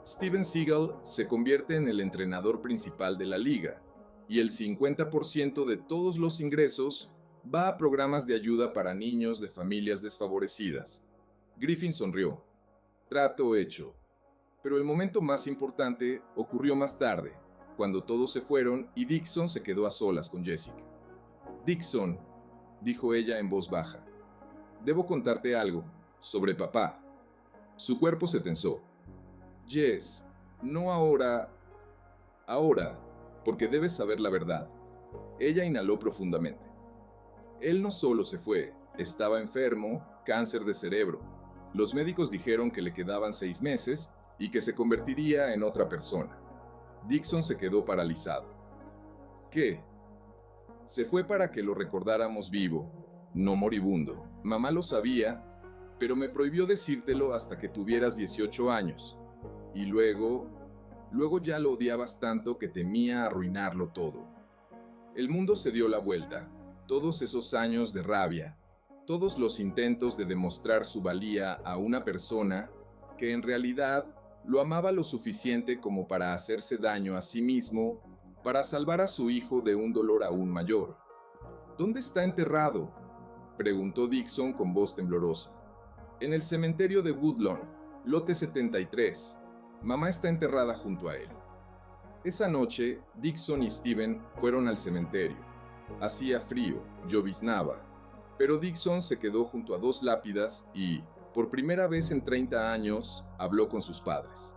Steven Seagal se convierte en el entrenador principal de la liga, y el 50% de todos los ingresos va a programas de ayuda para niños de familias desfavorecidas. Griffin sonrió. Trato hecho. Pero el momento más importante ocurrió más tarde, cuando todos se fueron y Dixon se quedó a solas con Jessica. Dixon, dijo ella en voz baja, debo contarte algo sobre papá. Su cuerpo se tensó. Jess, no ahora. Ahora, porque debes saber la verdad. Ella inhaló profundamente. Él no solo se fue, estaba enfermo, cáncer de cerebro. Los médicos dijeron que le quedaban 6 meses y que se convertiría en otra persona. Dixon se quedó paralizado. ¿Qué? Se fue para que lo recordáramos vivo, no moribundo. Mamá lo sabía, pero me prohibió decírtelo hasta que tuvieras 18 años. Y luego ya lo odiabas tanto que temía arruinarlo todo. El mundo se dio la vuelta. Todos esos años de rabia, todos los intentos de demostrar su valía a una persona que en realidad lo amaba lo suficiente como para hacerse daño a sí mismo, para salvar a su hijo de un dolor aún mayor. ¿Dónde está enterrado?, preguntó Dixon con voz temblorosa. En el cementerio de Woodlawn, lote 73. Mamá está enterrada junto a él. Esa noche, Dixon y Steven fueron al cementerio. Hacía frío, lloviznaba, pero Dixon se quedó junto a 2 lápidas y, por primera vez en 30 años, habló con sus padres.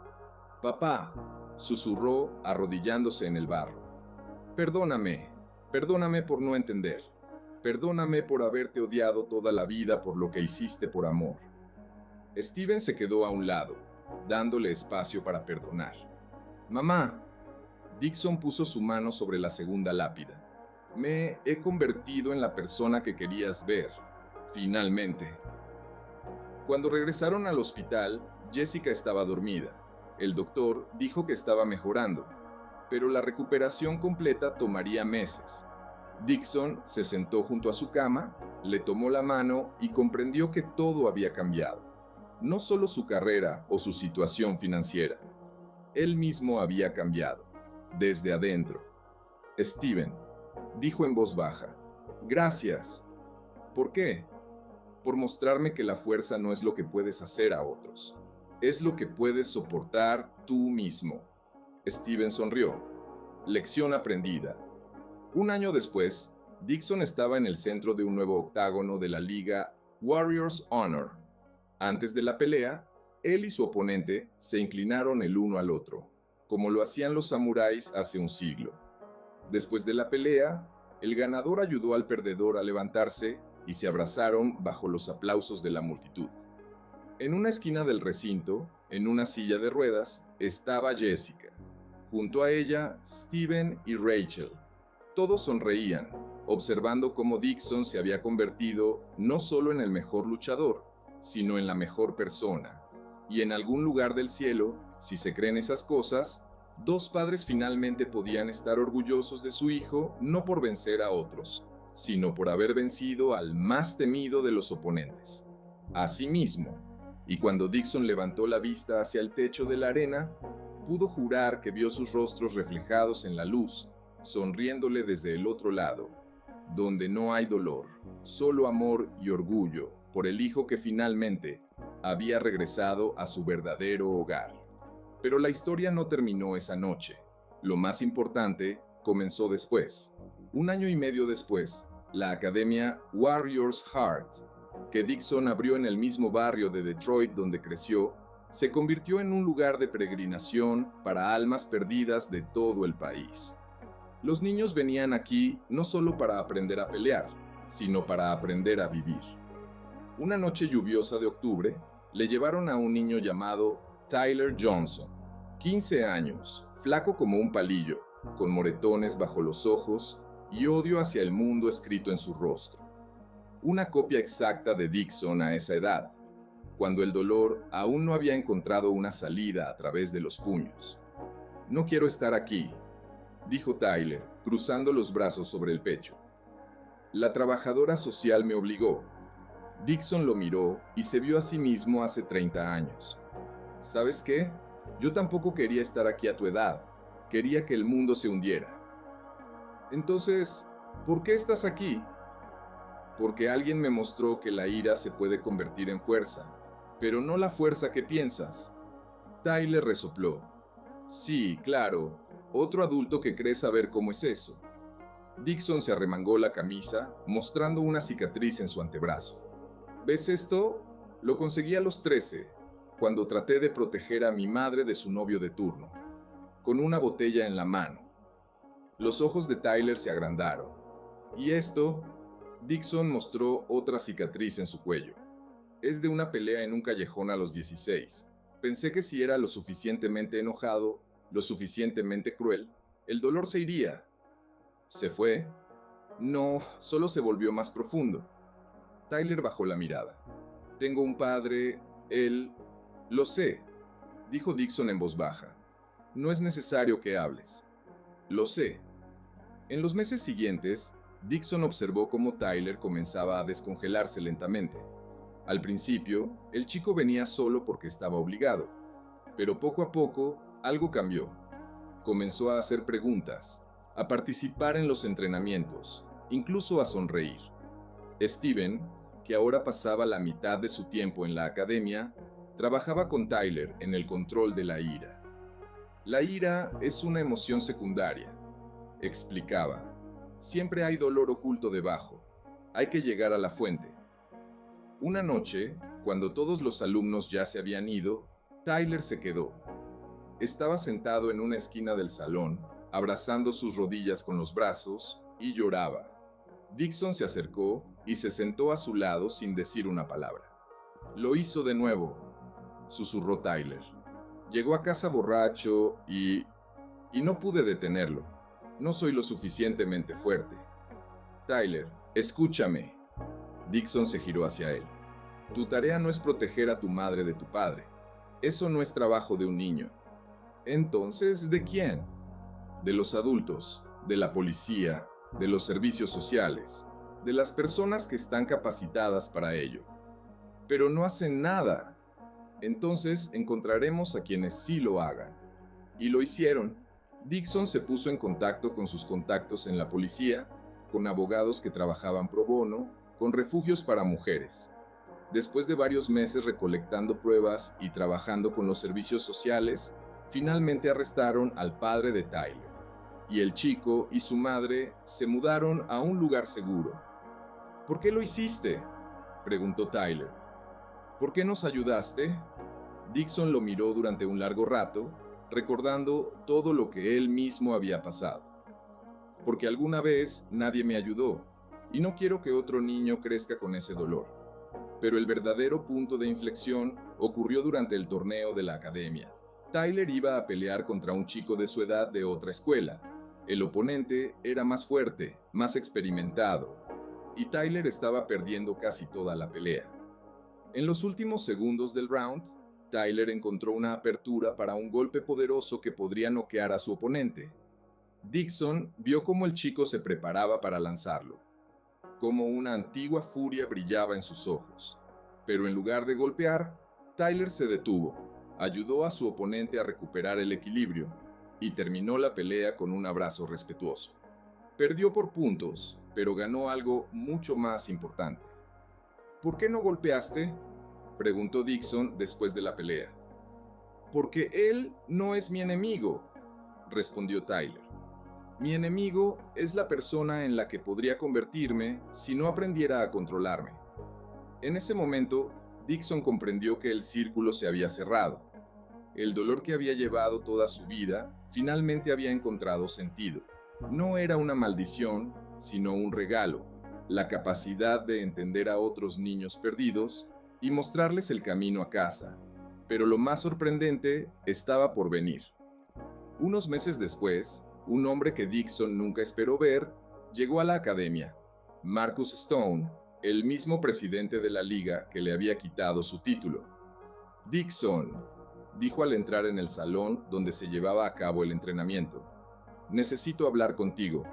«Papá», susurró arrodillándose en el barro. Perdóname por no entender. Perdóname por haberte odiado toda la vida por lo que hiciste por amor». Steven se quedó a un lado, dándole espacio para perdonar. «Mamá». Dixon puso su mano sobre la segunda lápida. «Me he convertido en la persona que querías ver, finalmente». Cuando regresaron al hospital, Jessica estaba dormida. El doctor dijo que estaba mejorando, pero la recuperación completa tomaría meses. Dixon se sentó junto a su cama, le tomó la mano y comprendió que todo había cambiado. No solo su carrera o su situación financiera. Él mismo había cambiado, desde adentro. «Steven», dijo en voz baja, «gracias». «¿Por qué?» «Por mostrarme que la fuerza no es lo que puedes hacer a otros. Es lo que puedes soportar tú mismo». Steven sonrió. Lección aprendida. Un año después, Dixon estaba en el centro de un nuevo octágono de la liga Warriors Honor. Antes de la pelea, él y su oponente se inclinaron el uno al otro, como lo hacían los samuráis hace un siglo. Después de la pelea, el ganador ayudó al perdedor a levantarse y se abrazaron bajo los aplausos de la multitud. En una esquina del recinto, En una silla de ruedas estaba Jessica. Junto a ella, Steven y Rachel. Todos sonreían, observando cómo Dixon se había convertido no solo en el mejor luchador, sino en la mejor persona. Y en algún lugar del cielo, si se creen esas cosas, dos padres finalmente podían estar orgullosos de su hijo no por vencer a otros, sino por haber vencido al más temido de los oponentes, a sí mismo. Y cuando Dixon levantó la vista hacia el techo de la arena, pudo jurar que vio sus rostros reflejados en la luz, sonriéndole desde el otro lado, donde no hay dolor, solo amor y orgullo por el hijo que finalmente había regresado a su verdadero hogar. Pero la historia no terminó esa noche. Lo más importante comenzó después. 1 año y medio después, la academia Warriors Heart, que Dixon abrió en el mismo barrio de Detroit donde creció, se convirtió en un lugar de peregrinación para almas perdidas de todo el país. Los niños venían aquí no solo para aprender a pelear, sino para aprender a vivir. Una noche lluviosa de octubre, le llevaron a un niño llamado Tyler Johnson, 15 años, flaco como un palillo, con moretones bajo los ojos y odio hacia el mundo escrito en su rostro. Una copia exacta de Dixon a esa edad, cuando el dolor aún no había encontrado una salida a través de los puños. «No quiero estar aquí», dijo Tyler, cruzando los brazos sobre el pecho. «La trabajadora social me obligó». Dixon lo miró y se vio a sí mismo hace 30 años. «¿Sabes qué? Yo tampoco quería estar aquí a tu edad. Quería que el mundo se hundiera». «Entonces, ¿por qué estás aquí?» «Porque alguien me mostró que la ira se puede convertir en fuerza, pero no la fuerza que piensas». Tyler resopló. «Sí, claro, otro adulto que cree saber cómo es eso». Dixon se arremangó la camisa, mostrando una cicatriz en su antebrazo. «¿Ves esto? Lo conseguí a los 13, cuando traté de proteger a mi madre de su novio de turno, con una botella en la mano». Los ojos de Tyler se agrandaron. «¿Y esto?» Dixon mostró otra cicatriz en su cuello. «Es de una pelea en un callejón a los 16. Pensé que si era lo suficientemente enojado, lo suficientemente cruel, el dolor se iría». «¿Se fue?» «No, solo se volvió más profundo». Tyler bajó la mirada. «Tengo un padre, él...» «Lo sé», dijo Dixon en voz baja. «No es necesario que hables». «Lo sé». En los meses siguientes, Dixon observó cómo Tyler comenzaba a descongelarse lentamente. Al principio, el chico venía solo porque estaba obligado, pero poco a poco algo cambió. Comenzó a hacer preguntas, a participar en los entrenamientos, incluso a sonreír. Steven, que ahora pasaba la mitad de su tiempo en la academia, trabajaba con Tyler en el control de la ira. «La ira es una emoción secundaria», explicaba. «Siempre hay dolor oculto debajo. Hay que llegar a la fuente». Una noche, cuando todos los alumnos ya se habían ido, Tyler se quedó. Estaba sentado en una esquina del salón, abrazando sus rodillas con los brazos, y lloraba. Dixon se acercó y se sentó a su lado sin decir una palabra. «Lo hizo de nuevo», susurró Tyler. «Llegó a casa borracho y no pude detenerlo. No soy lo suficientemente fuerte». «Tyler, escúchame». Dixon se giró hacia él. «Tu tarea no es proteger a tu madre de tu padre. Eso no es trabajo de un niño». «Entonces, ¿de quién?» «De los adultos, de la policía, de los servicios sociales, de las personas que están capacitadas para ello». «Pero no hacen nada». «Entonces encontraremos a quienes sí lo hagan». Y lo hicieron. Dixon se puso en contacto con sus contactos en la policía, con abogados que trabajaban pro bono, con refugios para mujeres. Después de varios meses recolectando pruebas y trabajando con los servicios sociales, finalmente arrestaron al padre de Tyler, y el chico y su madre se mudaron a un lugar seguro. «¿Por qué lo hiciste?», preguntó Tyler. «¿Por qué nos ayudaste?». Dixon lo miró durante un largo rato, recordando todo lo que él mismo había pasado. «Porque alguna vez nadie me ayudó, y no quiero que otro niño crezca con ese dolor». Pero el verdadero punto de inflexión ocurrió durante el torneo de la academia. Tyler iba a pelear contra un chico de su edad de otra escuela. El oponente era más fuerte, más experimentado, y Tyler estaba perdiendo casi toda la pelea. En los últimos segundos del round, Tyler encontró una apertura para un golpe poderoso que podría noquear a su oponente. Dixon vio cómo el chico se preparaba para lanzarlo, cómo una antigua furia brillaba en sus ojos. Pero en lugar de golpear, Tyler se detuvo, ayudó a su oponente a recuperar el equilibrio y terminó la pelea con un abrazo respetuoso. Perdió por puntos, pero ganó algo mucho más importante. ¿Por qué no golpeaste?, preguntó Dixon después de la pelea. Porque él no es mi enemigo, respondió Tyler. Mi enemigo es la persona en la que podría convertirme si no aprendiera a controlarme. En ese momento, Dixon comprendió que el círculo se había cerrado. El dolor que había llevado toda su vida finalmente había encontrado sentido. No era una maldición, sino un regalo, la capacidad de entender a otros niños perdidos y mostrarles el camino a casa. Pero lo más sorprendente estaba por venir. Unos meses después, un hombre que Dixon nunca esperó ver llegó a la academia, Marcus Stone, el mismo presidente de la liga que le había quitado su título. Dixon, dijo al entrar en el salón donde se llevaba a cabo el entrenamiento, necesito hablar contigo.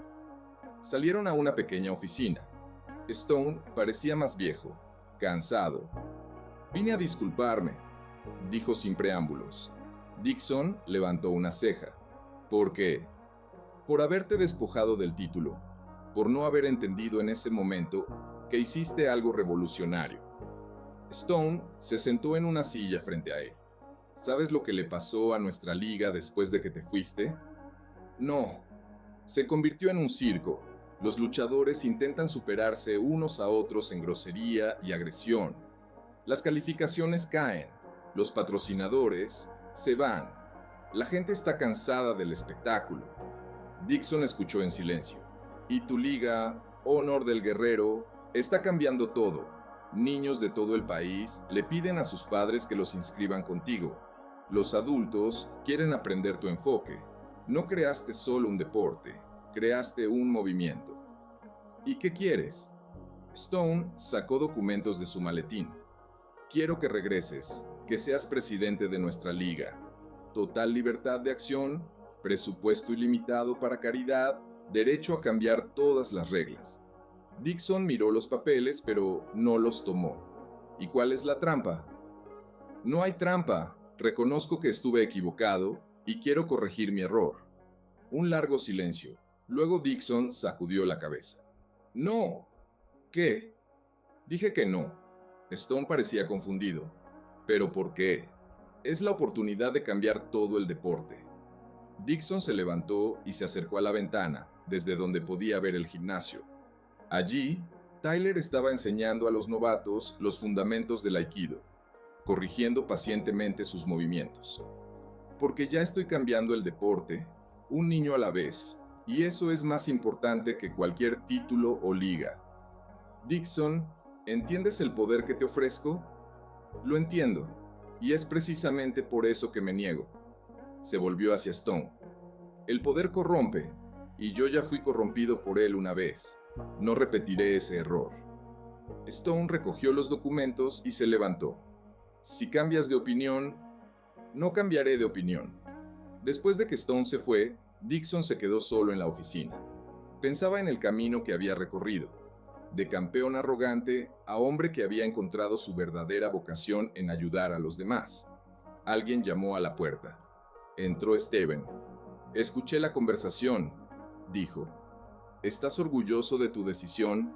Salieron a una pequeña oficina. Stone parecía más viejo, cansado. Vine a disculparme, dijo sin preámbulos. Dixon levantó una ceja. ¿Por qué? Por haberte despojado del título, por no haber entendido en ese momento que hiciste algo revolucionario. Stone se sentó en una silla frente a él. ¿Sabes lo que le pasó a nuestra liga después de que te fuiste? No. Se convirtió en un circo. Los luchadores intentan superarse unos a otros en grosería y agresión. Las calificaciones caen. Los patrocinadores se van. La gente está cansada del espectáculo. Dixon escuchó en silencio. Y tu liga, Honor del Guerrero, está cambiando todo. Niños de todo el país le piden a sus padres que los inscriban contigo. Los adultos quieren aprender tu enfoque. No creaste solo un deporte, creaste un movimiento. ¿Y qué quieres? Stone sacó documentos de su maletín. Quiero que regreses, que seas presidente de nuestra liga. Total libertad de acción, presupuesto ilimitado para caridad, derecho a cambiar todas las reglas. Dixon miró los papeles, pero no los tomó. ¿Y cuál es la trampa? No hay trampa. Reconozco que estuve equivocado y quiero corregir mi error. Un largo silencio. Luego Dixon sacudió la cabeza. No. ¿Qué? Dije que no. Stone parecía confundido. ¿Pero por qué? Es la oportunidad de cambiar todo el deporte. Dixon se levantó y se acercó a la ventana, desde donde podía ver el gimnasio. Allí, Tyler estaba enseñando a los novatos los fundamentos del Aikido, corrigiendo pacientemente sus movimientos. Porque ya estoy cambiando el deporte, un niño a la vez, y eso es más importante que cualquier título o liga. Dixon, ¿entiendes el poder que te ofrezco? Lo entiendo, y es precisamente por eso que me niego. Se volvió hacia Stone. El poder corrompe, y yo ya fui corrompido por él una vez. No repetiré ese error. Stone recogió los documentos y se levantó. Si cambias de opinión, no cambiaré de opinión. Después de que Stone se fue, Dixon se quedó solo en la oficina. Pensaba en el camino que había recorrido, de campeón arrogante a hombre que había encontrado su verdadera vocación en ayudar a los demás. Alguien llamó a la puerta. Entró Steven. Escuché la conversación, dijo. ¿Estás orgulloso de tu decisión?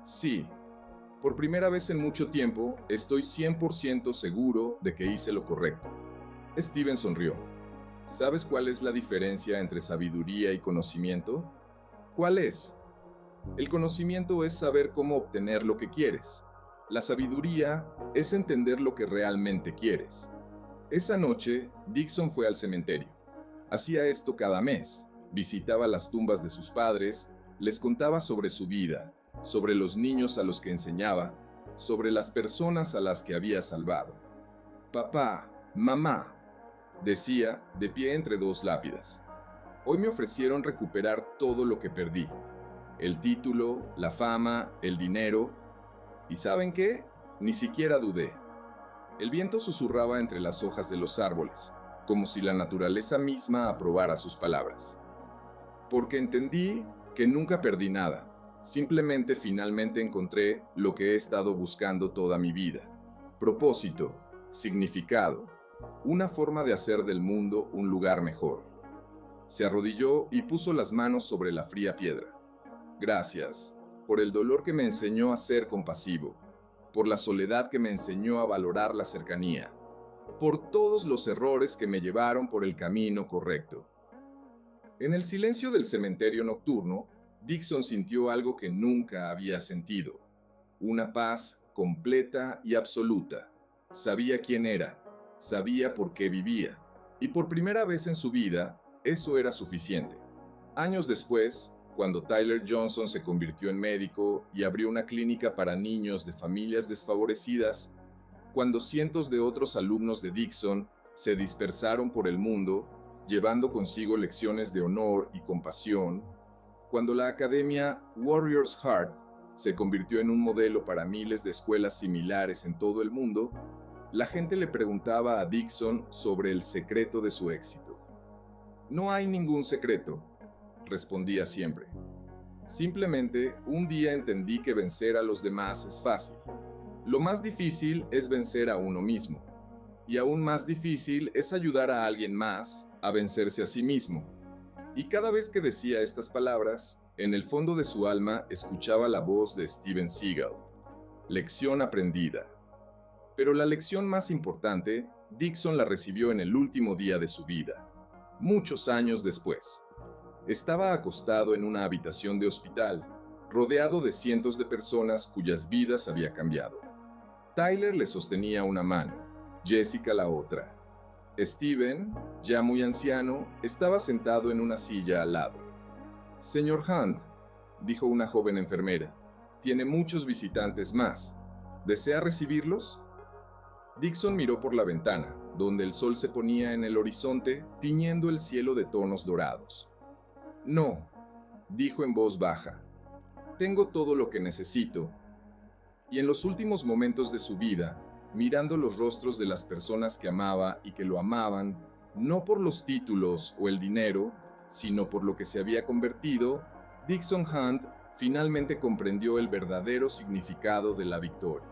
Sí. Por primera vez en mucho tiempo, estoy 100% seguro de que hice lo correcto. Steven sonrió. ¿Sabes cuál es la diferencia entre sabiduría y conocimiento? ¿Cuál es? El conocimiento es saber cómo obtener lo que quieres. La sabiduría es entender lo que realmente quieres. Esa noche, Dixon fue al cementerio. Hacía esto cada mes. Visitaba las tumbas de sus padres, les contaba sobre su vida, sobre los niños a los que enseñaba, sobre las personas a las que había salvado. Papá, mamá, decía, de pie entre dos lápidas. Hoy me ofrecieron recuperar todo lo que perdí. El título, la fama, el dinero. ¿Y saben qué? Ni siquiera dudé. El viento susurraba entre las hojas de los árboles, como si la naturaleza misma aprobara sus palabras. Porque entendí que nunca perdí nada. Simplemente finalmente encontré lo que he estado buscando toda mi vida. Propósito, significado, una forma de hacer del mundo un lugar mejor. Se arrodilló y puso las manos sobre la fría piedra. Gracias, por el dolor que me enseñó a ser compasivo, por la soledad que me enseñó a valorar la cercanía, por todos los errores que me llevaron por el camino correcto. En el silencio del cementerio nocturno, Dixon sintió algo que nunca había sentido, una paz completa y absoluta. Sabía quién era, sabía por qué vivía, y por primera vez en su vida, eso era suficiente. Años después, cuando Tyler Johnson se convirtió en médico y abrió una clínica para niños de familias desfavorecidas, cuando cientos de otros alumnos de Dixon se dispersaron por el mundo, llevando consigo lecciones de honor y compasión, cuando la academia Warrior's Heart se convirtió en un modelo para miles de escuelas similares en todo el mundo, la gente le preguntaba a Dixon sobre el secreto de su éxito. No hay ningún secreto, respondía siempre. Simplemente, un día entendí que vencer a los demás es fácil. Lo más difícil es vencer a uno mismo. Y aún más difícil es ayudar a alguien más a vencerse a sí mismo. Y cada vez que decía estas palabras, en el fondo de su alma escuchaba la voz de Steven Seagal. Lección aprendida. Pero la lección más importante, Dixon la recibió en el último día de su vida, muchos años después. Estaba acostado en una habitación de hospital, rodeado de cientos de personas cuyas vidas había cambiado. Tyler le sostenía una mano, Jessica la otra. Steven, ya muy anciano, estaba sentado en una silla al lado. Señor Hunt, dijo una joven enfermera, tiene muchos visitantes más. ¿Desea recibirlos? Dixon miró por la ventana, donde el sol se ponía en el horizonte, tiñendo el cielo de tonos dorados. No, dijo en voz baja. Tengo todo lo que necesito. Y en los últimos momentos de su vida, mirando los rostros de las personas que amaba y que lo amaban, no por los títulos o el dinero, sino por lo que se había convertido, Dixon Hunt finalmente comprendió el verdadero significado de la victoria.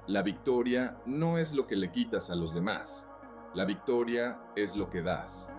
La victoria no es lo que le quitas a los demás. La victoria es lo que das.